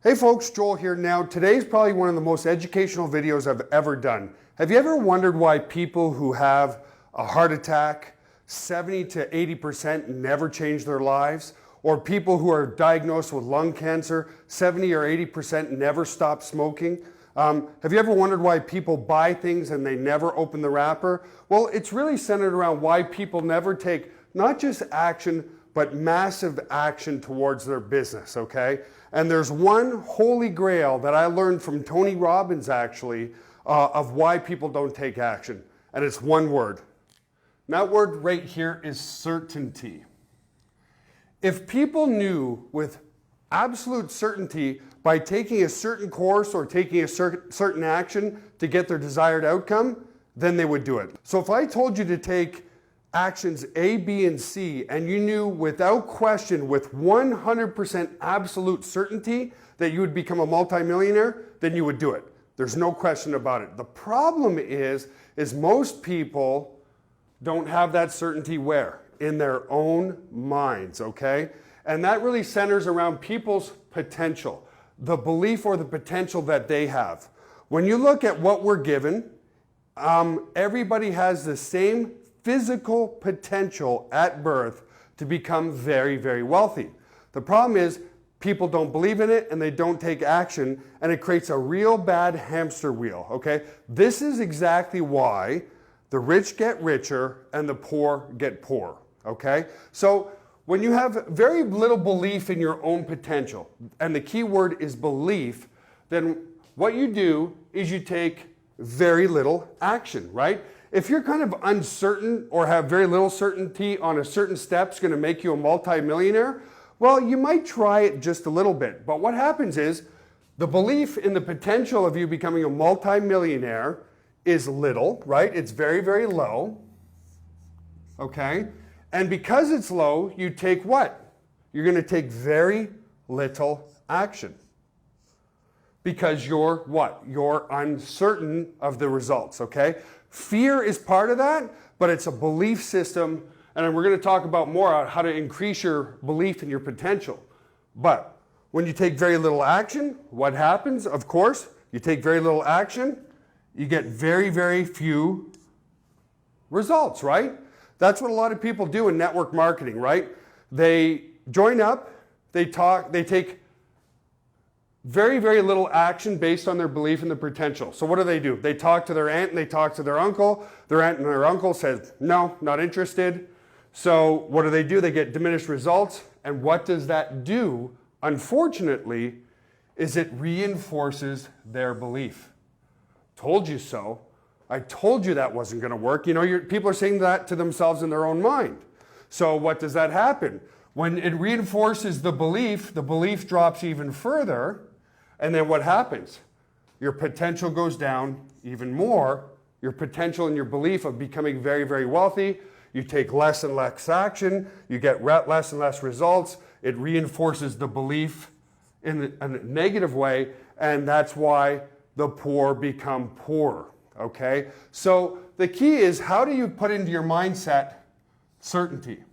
Hey folks, Joel here. Now, today's probably one of the most educational videos I've ever done. Have you ever wondered why people who have a heart attack, 70 to 80% never change their lives? Or people who are diagnosed with lung cancer, 70 or 80% never stop smoking? Have you ever wondered why people buy things and they never open the wrapper? Well, it's really centered around why people never take not just action, but massive action towards their business, okay? And there's one holy grail that I learned from Tony Robbins, actually, of why people don't take action. And it's one word. And that word right here is certainty. If people knew with absolute certainty by taking a certain course or taking a certain action to get their desired outcome, then they would do it. So if I told you to take actions A, B, and C, and you knew without question, with 100% absolute certainty that you would become a multimillionaire, then you would do it. There's no question about it. The problem is most people don't have that certainty where? In their own minds, okay? And that really centers around people's potential, the belief or the potential that they have. When you look at what we're given, everybody has the same physical potential at birth to become very, very wealthy. The problem is people don't believe in it and they don't take action, and it creates a real bad hamster wheel, okay? This is exactly why the rich get richer and the poor get poor, okay? So when you have very little belief in your own potential, and the key word is belief, then what you do is you take very little action, right? If you're kind of uncertain or have very little certainty on a certain step's going to make you a multimillionaire, well, you might try it just a little bit. But what happens is the belief in the potential of you becoming a multimillionaire is little, right? It's very, very low, okay? And because it's low, you take what? You're going to take very little action. Because you're what? You're uncertain of the results, okay? Fear is part of that, but it's a belief system, and we're going to talk about more on how to increase your belief in your potential. But when you take very little action, what happens? Of course, you take very little action, you get very, very few results, right? That's what a lot of people do in network marketing, right? They join up, they talk, they take very, very little action based on their belief in the potential. So what do? They talk to their aunt and they talk to their uncle. Their aunt and their uncle says, no, not interested. So what do? They get diminished results. And what does that do? Unfortunately, is it reinforces their belief. Told you so. I told you that wasn't going to work. You know, people are saying that to themselves in their own mind. So what does that happen? When it reinforces the belief drops even further. And then what happens? Your potential goes down even more. Your potential and your belief of becoming very, very wealthy. You take less and less action. You get less and less results. It reinforces the belief in a negative way. And that's why the poor become poorer. Okay? So the key is, how do you put into your mindset certainty?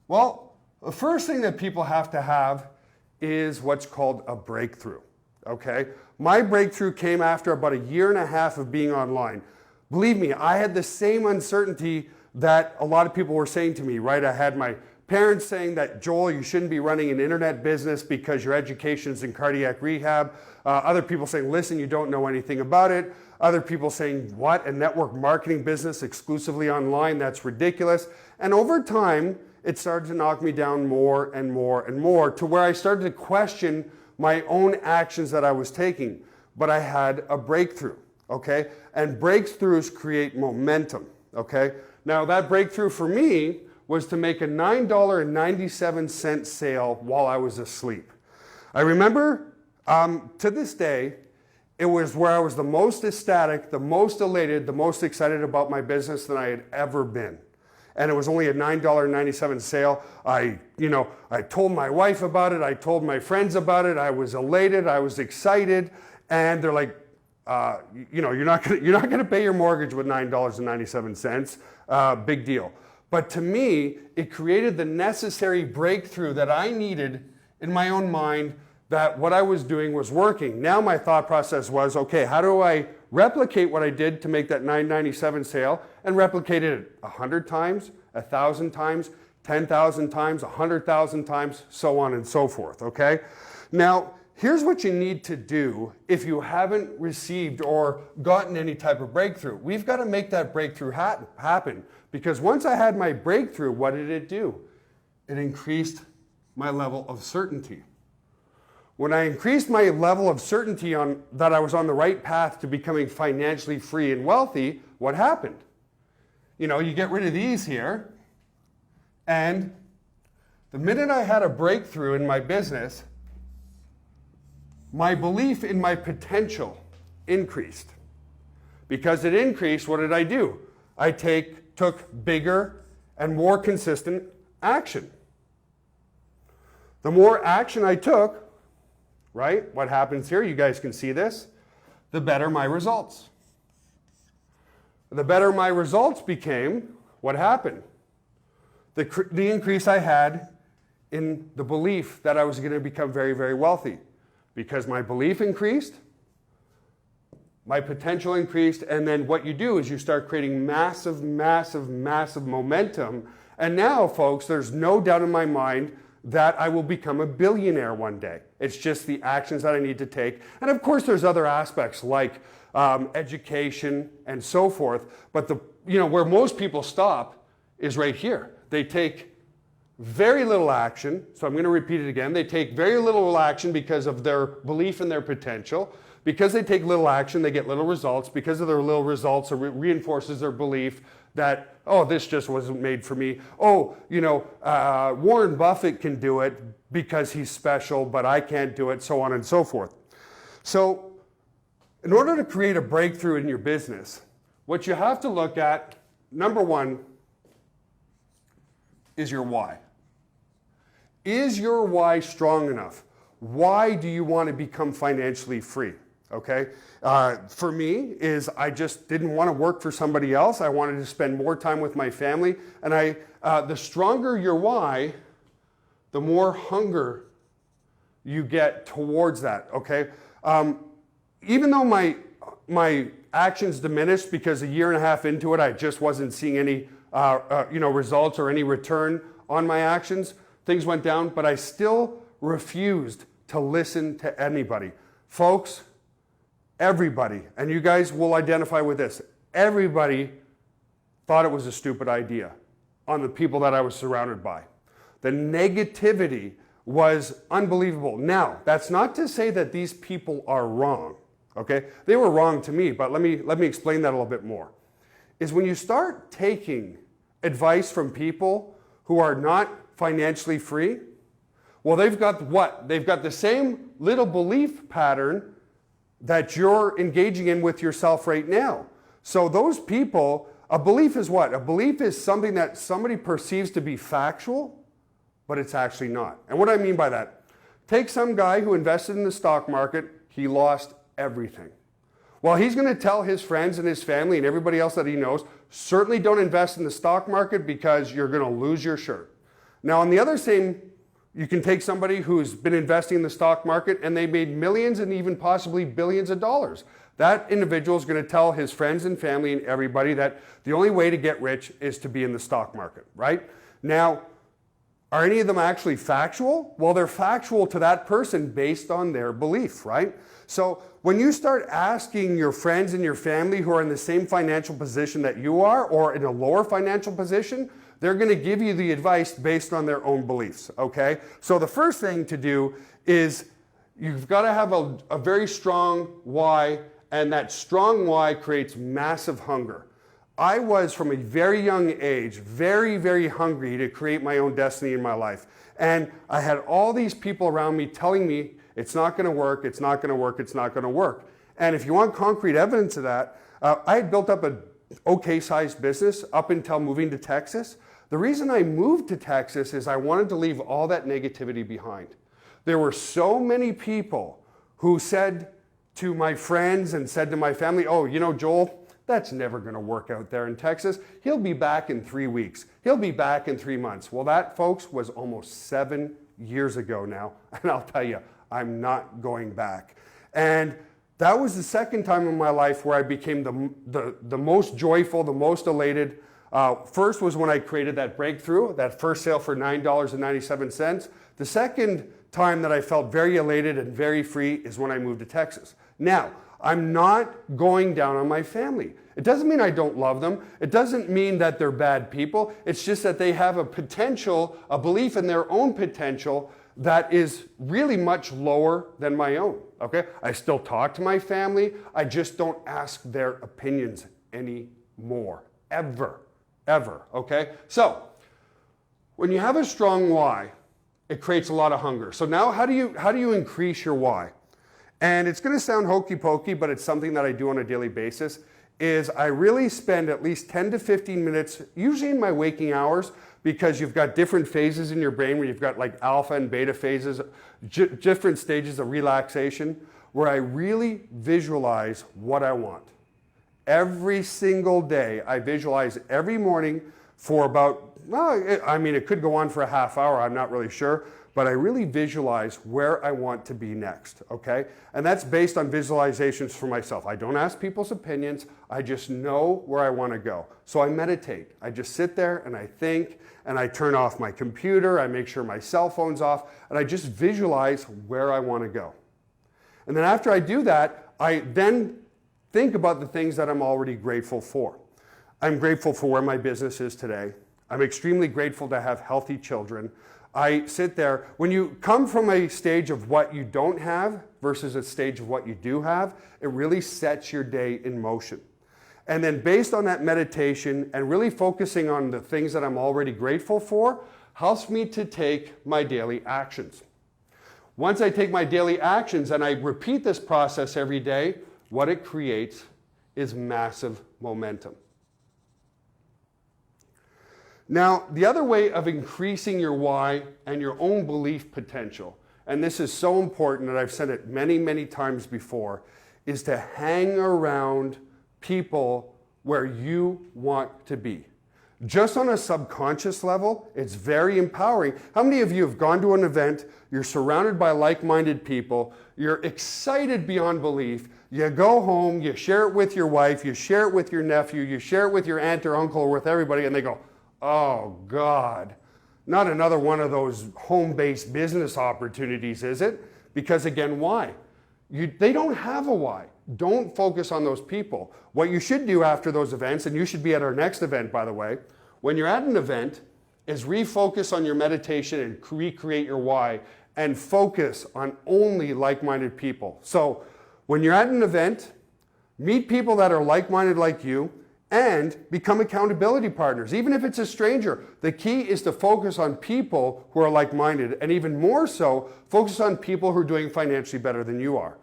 Well, the first thing that people have to have is what's called a breakthrough, okay? My breakthrough came after about 1.5 years of being online. Believe me, I had the same uncertainty that a lot of people were saying to me, right? I had my parents saying that, Joel, you shouldn't be running an internet business because your education's in cardiac rehab. Other people saying, listen, you don't know anything about it. Other people saying, what, a network marketing business exclusively online? That's ridiculous. And over time, it started to knock me down more and more and more, to where I started to question my own actions that I was taking. But I had a breakthrough, okay? And breakthroughs create momentum, okay? Now that breakthrough for me was to make a $9.97 sale while I was asleep. I remember, to this day, it was where I was the most ecstatic, the most elated, the most excited about my business than I had ever been. And it was only a $9.97 sale. I told my wife about it. I told my friends about it. I was elated. I was excited. And they're like, you're not gonna pay your mortgage with $9.97. Big deal. But to me, it created the necessary breakthrough that I needed in my own mind that what I was doing was working. Now my thought process was, okay, how do I replicate what I did to make that $9.97 sale and replicate it 100 times, 1,000 times, 10,000 times, 100,000 times, so on and so forth, okay? Now, here's what you need to do if you haven't received or gotten any type of breakthrough. We've got to make that breakthrough happen, because once I had my breakthrough, what did it do? It increased my level of certainty. When I increased my level of certainty on that I was on the right path to becoming financially free and wealthy, what happened? You know, you get rid of these here, and the minute I had a breakthrough in my business, my belief in my potential increased. Because it increased, what did I do? I took bigger and more consistent action. The more action I took, right, what happens here, you guys can see this, the better my results. The better my results became, what happened? The increase I had in the belief that I was going to become very, very wealthy. Because my belief increased, my potential increased, and then what you do is you start creating massive, massive, massive momentum. And now, folks, there's no doubt in my mind that I will become a billionaire one day. It's just the actions that I need to take. And of course, there's other aspects like education and so forth. But where most people stop is right here. They take very little action. So I'm going to repeat it again. They take very little action because of their belief in their potential. Because they take little action, they get little results. Because of their little results, it reinforces their belief that, oh, this just wasn't made for me. Oh, Warren Buffett can do it because he's special, but I can't do it, so on and so forth. So in order to create a breakthrough in your business, what you have to look at, number one, is your why. Is your why strong enough? Why do you want to become financially free? Okay, for me is I just didn't want to work for somebody else. I wanted to spend more time with my family, and the stronger your why, the more hunger you get towards that. Okay, even though my actions diminished because a year and a half into it, I just wasn't seeing any results or any return on my actions. Things went down, but I still refused to listen to anybody. Folks, everybody, and you guys will identify with this, everybody thought it was a stupid idea on the people that I was surrounded by. The negativity was unbelievable. Now, that's not to say that these people are wrong, okay? They were wrong to me, but let me explain that a little bit more. Is when you start taking advice from people who are not financially free, well, they've got what? They've got the same little belief pattern that you're engaging in with yourself right now. So those people, a belief is what? A belief is something that somebody perceives to be factual, but it's actually not. And what I mean by that, take some guy who invested in the stock market, he lost everything. Well, he's going to tell his friends and his family and everybody else that he knows, certainly don't invest in the stock market because you're going to lose your shirt. Now, on the other same, you can take somebody who's been investing in the stock market and they made millions and even possibly billions of dollars. That individual is going to tell his friends and family and everybody that the only way to get rich is to be in the stock market, right? Now, are any of them actually factual? Well, they're factual to that person based on their belief, right? So when you start asking your friends and your family who are in the same financial position that you are or in a lower financial position, they're going to give you the advice based on their own beliefs, okay? So the first thing to do is you've got to have a very strong why, and that strong why creates massive hunger. I was, from a very young age, very, very hungry to create my own destiny in my life. And I had all these people around me telling me, it's not going to work, it's not going to work, it's not going to work. And if you want concrete evidence of that, I had built up an okay-sized business up until moving to Texas. The reason I moved to Texas is I wanted to leave all that negativity behind. There were so many people who said to my friends and said to my family, oh, you know, Joel, that's never going to work out there in Texas. He'll be back in 3 weeks. He'll be back in 3 months. Well, that, folks, was almost 7 years ago now. And I'll tell you, I'm not going back. And that was the second time in my life where I became the most joyful, the most elated. First was when I created that breakthrough, that first sale for $9.97. The second time that I felt very elated and very free is when I moved to Texas. Now, I'm not going down on my family. It doesn't mean I don't love them. It doesn't mean that they're bad people. It's just that they have a potential, a belief in their own potential that is really much lower than my own, okay? I still talk to my family. I just don't ask their opinions anymore, ever, okay? So, when you have a strong why, it creates a lot of hunger. So now how do you increase your why? And it's gonna sound hokey pokey, but it's something that I do on a daily basis, is I really spend at least 10 to 15 minutes, usually in my waking hours, because you've got different phases in your brain where you've got like alpha and beta phases, different stages of relaxation, where I really visualize what I want. Every single day, I visualize every morning for about, well, I mean, it could go on for a half hour, I'm not really sure, but I really visualize where I want to be next, okay? And that's based on visualizations for myself. I don't ask people's opinions, I just know where I want to go. So I meditate. I just sit there and I think, and I turn off my computer, I make sure my cell phone's off, and I just visualize where I want to go. And then after I do that, I then think about the things that I'm already grateful for. I'm grateful for where my business is today. I'm extremely grateful to have healthy children. I sit there, when you come from a stage of what you don't have versus a stage of what you do have, it really sets your day in motion. And then based on that meditation and really focusing on the things that I'm already grateful for, helps me to take my daily actions. Once I take my daily actions and I repeat this process every day, what it creates is massive momentum. Now, the other way of increasing your why and your own belief potential, and this is so important that I've said it many, many times before, is to hang around people where you want to be. Just on a subconscious level, it's very empowering. How many of you have gone to an event, you're surrounded by like-minded people, you're excited beyond belief, you go home, you share it with your wife, you share it with your nephew, you share it with your aunt or uncle or with everybody, and they go, oh God, not another one of those home-based business opportunities, is it? Because again, why? They don't have a why. Don't focus on those people. What you should do after those events, and you should be at our next event, by the way, when you're at an event, is refocus on your meditation and recreate your why and focus on only like-minded people. So when you're at an event, meet people that are like-minded like you, and become accountability partners. Even if it's a stranger, the key is to focus on people who are like-minded, and even more so, focus on people who are doing financially better than you are.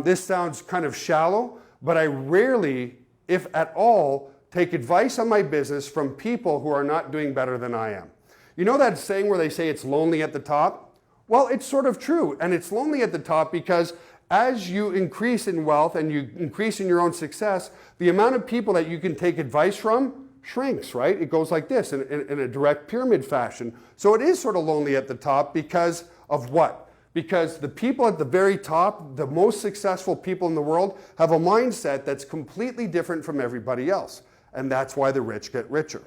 This sounds kind of shallow, but I rarely, if at all, take advice on my business from people who are not doing better than I am. You know that saying where they say it's lonely at the top? Well, it's sort of true, and it's lonely at the top because as you increase in wealth and you increase in your own success, the amount of people that you can take advice from shrinks, right? It goes like this in a direct pyramid fashion. So it is sort of lonely at the top because of what? Because the people at the very top, the most successful people in the world, have a mindset that's completely different from everybody else. And that's why the rich get richer.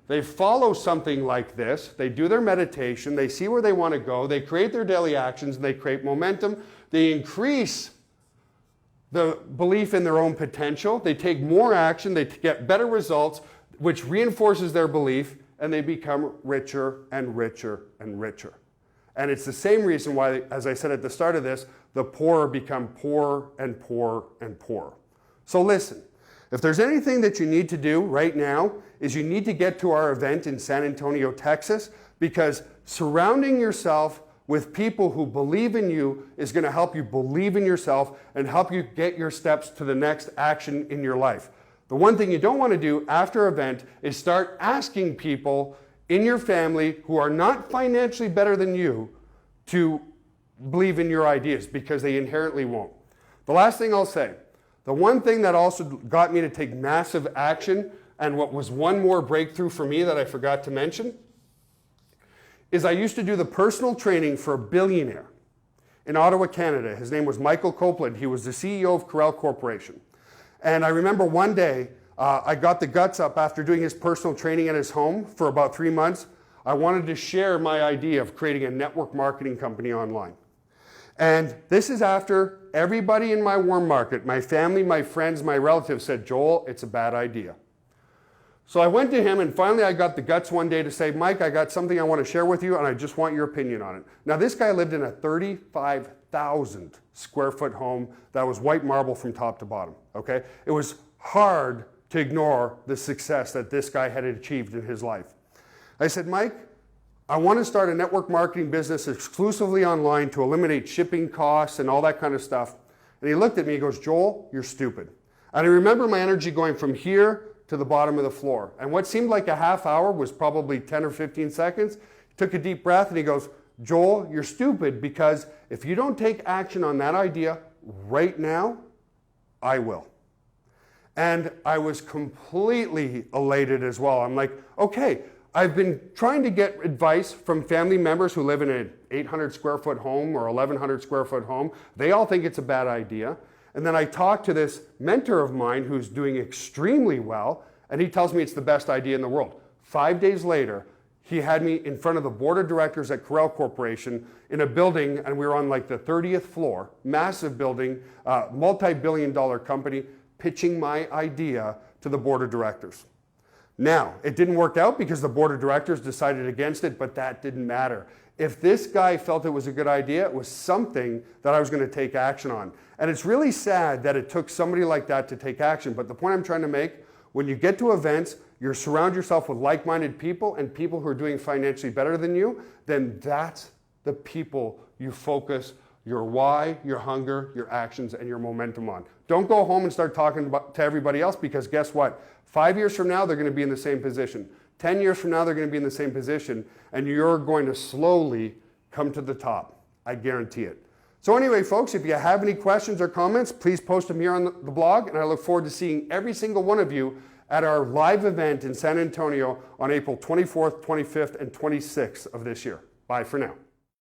They follow something like this, they do their meditation, they see where they want to go, they create their daily actions, and they create momentum. They increase the belief in their own potential, they take more action, they get better results, which reinforces their belief, and they become richer and richer and richer. And it's the same reason why, as I said at the start of this, the poor become poorer and poorer and poorer. So listen, if there's anything that you need to do right now, is you need to get to our event in San Antonio, Texas, because surrounding yourself with people who believe in you is going to help you believe in yourself and help you get your steps to the next action in your life. The one thing you don't want to do after an event is start asking people in your family who are not financially better than you to believe in your ideas, because they inherently won't. The last thing I'll say, the one thing that also got me to take massive action, and what was one more breakthrough for me that I forgot to mention, is I used to do the personal training for a billionaire. in Ottawa, Canada. His name was Michael Copeland. He was the CEO of Corel Corporation. And I remember one day, I got the guts up after doing his personal training at his home for about 3 months. I wanted to share my idea of creating a network marketing company online. And this is after everybody in my warm market, my family, my friends, my relatives said, Joel, it's a bad idea. So I went to him and finally I got the guts one day to say, Mike, I got something I want to share with you and I just want your opinion on it. Now this guy lived in a 35,000 square foot home that was white marble from top to bottom, okay? It was hard to ignore the success that this guy had achieved in his life. I said, Mike, I want to start a network marketing business exclusively online to eliminate shipping costs and all that kind of stuff. And he looked at me, he goes, Joel, you're stupid. And I remember my energy going from here to the bottom of the floor. And what seemed like a half hour was probably 10 or 15 seconds. He took a deep breath and he goes, Joel, you're stupid because if you don't take action on that idea right now, I will. And I was completely elated as well. I'm like, okay, I've been trying to get advice from family members who live in an 800 square foot home or 1,100 square foot home. They all think it's a bad idea. And then I talked to this mentor of mine who's doing extremely well, and he tells me it's the best idea in the world. 5 days later, he had me in front of the board of directors at Corel Corporation in a building, and we were on like the 30th floor, massive building, multi-billion-dollar company, pitching my idea to the board of directors. Now, it didn't work out because the board of directors decided against it, but that didn't matter. If this guy felt it was a good idea, it was something that I was going to take action on. And it's really sad that it took somebody like that to take action. But the point I'm trying to make, when you get to events, you surround yourself with like-minded people and people who are doing financially better than you, then that's the people you focus your why, your hunger, your actions, and your momentum on. Don't go home and start talking to everybody else because guess what? 5 years from now, they're going to be in the same position. 10 years from now, they're going to be in the same position, and you're going to slowly come to the top. I guarantee it. So anyway, folks, if you have any questions or comments, please post them here on the blog, and I look forward to seeing every single one of you at our live event in San Antonio on April 24th, 25th, and 26th of this year. Bye for now.